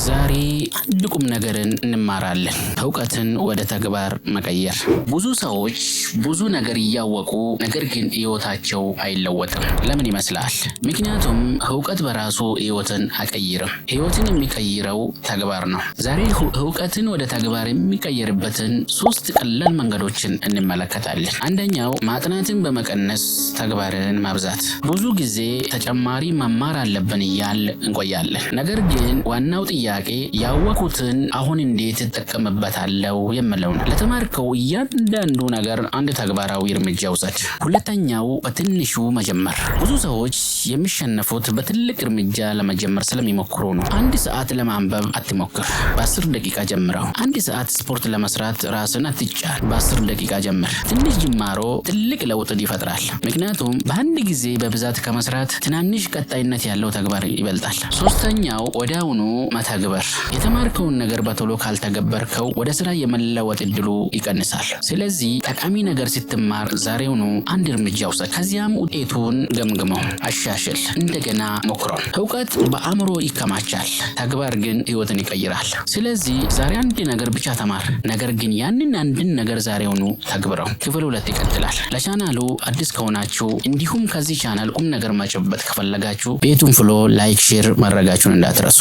ዛሬ አንድ ቁም ነገርን እንማራለን። እውቀትን ወደ ተግባር መቀየር። ብዙ ሰዎች ብዙ ነገር እያወቁ ነገር ግን ህይወታቸው አይለወጥም። ለምን ይመስላል? ምክንያቱም እውቀት በራሱ ህይወትን አይቀይርም። ህይወትን የሚቀይረው ተግባር ነው። ዛሬ እውቀትን ወደ ተግባር የሚቀየርበትን 3 ቀላል መንገዶችን እንመለከታለን። አንደኛው ማጥናትን በመቀነስ ተግባርን ማብዛት። ብዙ ጊዜ ተጨማሪ መማር አለብን እያል እንቆያለን። ነገር ግን ዋናው ጥያቄ ያወቁትን አሁን እንዴት እጠቀምበታለሁ የሚለው ነው። ለተማርከው እያንዳንዱ ነገር አንድ ተግባራዊ እርምጃ ውሰድ። ሁለተኛው በትንሹ መጀመር። ብዙ ሰዎች የሚሸነፉት በትልቅ እርምጃ ለመጀመር ስለሚሞክሩ ነው። 1 ሰዓት ለማንበብ አትሞክር፣ በ10 ደቂቃ ጀምረው። 1 ሰዓት ስፖርት ለመስራት ራስን አትጫን፣ በ10 ደቂቃ ጀምር። ትንሽ ጅማሮ ትልቅ ለውጥን ይፈጥራል። ምክንያቱም በአንድ ጊዜ በብዛት ከመስራት ትናንሽ ቀጣይነት ያለው ተግባር ይበልጣል። ሶስተኛው ወዲያውኑ መተግበር። የተማርከውን ነገር በቶሎ ካልተገበርከው ወደ ስራ የመለወጥ እድሉ ይቀንሳል። ስለዚህ ጠቃሚ ነገር ስትማር ዛሬውኑ አንድ እርምጃ ውሰድ። ከዚያም ውጤቱን ገምግመው፣ አሻሽል፣ እንደገና ሞክረው። እውቀት በአእምሮ ይከማቻል፣ ተግባር ግን ህይወትን ይቀይራል። ስለዚህ ዛሬ አንድ ነገር ብቻ ተማር፣ ነገር ግን ያንን አንድን ነገር ዛሬውኑ ተግብረው። ክፍል 2 ይቀጥላል። ለቻናሉ አዲስ ከሆናችሁ እንዲሁም ከዚህ ቻናል ቁም ነገር ማጨበጥ ከፈለጋችሁ ቤቱን ፍሎ ላይክ፣ ሼር ማድረጋችሁን እንዳትረሱ።